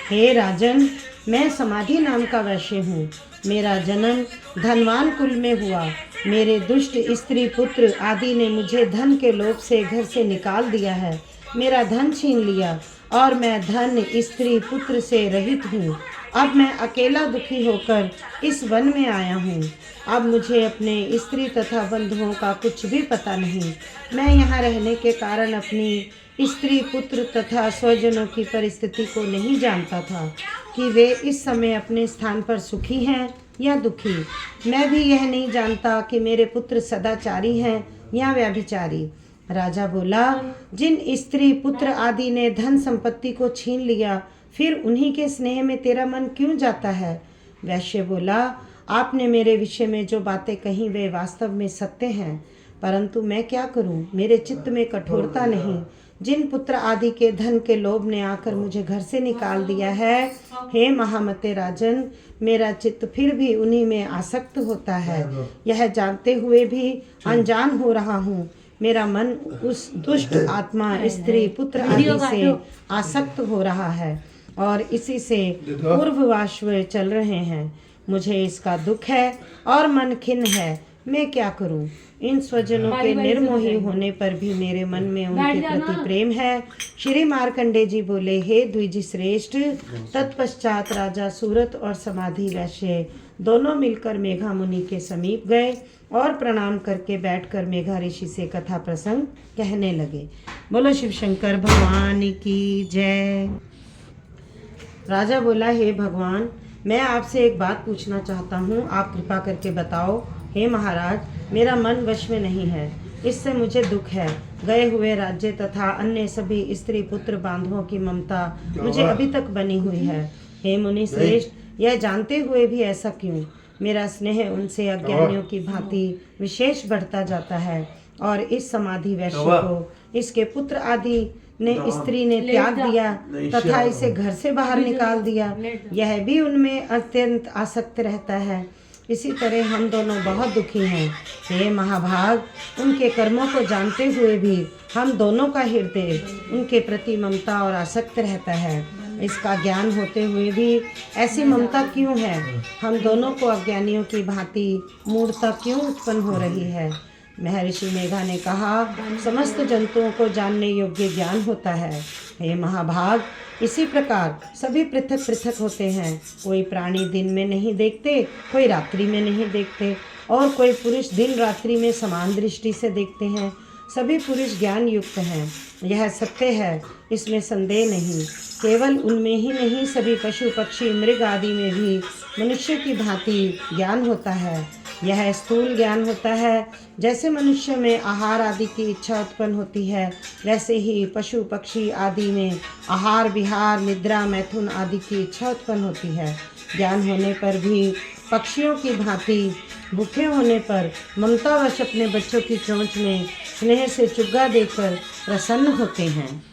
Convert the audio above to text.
हे राजन, मैं समाधि नाम का वैश्य हूँ। मेरा जन्म धनवान कुल में हुआ। मेरे दुष्ट स्त्री पुत्र आदि ने मुझे धन के लोभ से घर से निकाल दिया है, मेरा धन छीन लिया और मैं धन स्त्री पुत्र से रहित हूँ। अब मैं अकेला दुखी होकर इस वन में आया हूँ। अब मुझे अपने स्त्री तथा बंधुओं का कुछ भी पता नहीं। मैं यहाँ रहने के कारण अपनी स्त्री पुत्र तथा स्वजनों की परिस्थिति को नहीं जानता था कि वे इस समय अपने स्थान पर सुखी हैं या दुखी। मैं भी यह नहीं जानता कि मेरे पुत्र सदाचारी हैं या व्यभिचारी। राजा बोला, जिन स्त्री पुत्र आदि ने धन संपत्ति को छीन लिया, फिर उन्हीं के स्नेह में तेरा मन क्यों जाता है? वैश्य बोला, आपने मेरे विषय में जो बातें कही वे वास्तव में सत्य हैं, परंतु मैं क्या करूं? मेरे चित्त में कठोरता नहीं। जिन पुत्र आदि के धन के लोभ ने आकर मुझे घर से निकाल दिया है, हे महामते राजन, मेरा चित्त फिर भी उन्हीं में आसक्त होता है। यह जानते हुए भी अनजान हो रहा हूँ। मेरा मन उस दुष्ट आत्मा स्त्री पुत्र आदि से आसक्त हो रहा है और इसी से पूर्ववास चल रहे हैं। मुझे इसका दुख है और मन खिन्न है। मैं क्या करूं? इन स्वजनों के निर्मोही होने पर भी मेरे मन में उनके प्रति प्रेम है। श्री मार्कंडे जी बोले, हे द्विज श्रेष्ठ। तत्पश्चात राजा सूरत और समाधि वैश्य दोनों मिलकर मेघा मुनि के समीप गए और प्रणाम करके बैठकर मेघा ऋषि से कथा प्रसंग कहने लगे। बोलो शिव शंकर भगवान की जय। राजा बोला, हे भगवान, मैं आपसे एक बात पूछना चाहता हूँ, आप कृपा करके बताओ। हे महाराज, मेरा मन वश में नहीं है, इससे मुझे दुख है। गए हुए राज्य तथा अन्य सभी स्त्री पुत्र बांधवों की ममता मुझे अभी तक बनी हुई है। हे मुनि श्रेष्ठ, यह जानते हुए भी ऐसा क्यों? मेरा स्नेह उनसे अज्ञानियों की भांति विशेष बढ़ता जाता है और इस समाधि वैश्य को इसके पुत्र आदि ने स्त्री ने त्याग दिया तथा इसे घर से बाहर निकाल दिया। यह भी उनमें अत्यंत आसक्त रहता है। इसी तरह हम दोनों बहुत दुखी हैं। हे महाभाग, उनके कर्मों को जानते हुए भी हम दोनों का हृदय उनके प्रति ममता और आसक्त रहता है। इसका ज्ञान होते हुए भी ऐसी ममता क्यों है? हम दोनों को अज्ञानियों की भांति मूढ़ता क्यों उत्पन्न हो रही है? महर्षि मेघा ने कहा, समस्त जंतुओं को जानने योग्य ज्ञान होता है। हे महाभाग, इसी प्रकार सभी पृथक पृथक होते हैं। कोई प्राणी दिन में नहीं देखते, कोई रात्रि में नहीं देखते और कोई पुरुष दिन रात्रि में समान दृष्टि से देखते हैं। सभी पुरुष ज्ञान युक्त हैं, यह सत्य है, इसमें संदेह नहीं। केवल उनमें ही नहीं, सभी पशु पक्षी मृग आदि में भी मनुष्य की भांति ज्ञान होता है। यह स्थूल ज्ञान होता है। जैसे मनुष्य में आहार आदि की इच्छा उत्पन्न होती है, वैसे ही पशु पक्षी आदि में आहार विहार निद्रा मैथुन आदि की इच्छा उत्पन्न होती है। ज्ञान होने पर भी पक्षियों की भांति भूखे होने पर ममतावश अपने बच्चों की चोंच में स्नेह से चुग्गा देकर प्रसन्न होते हैं।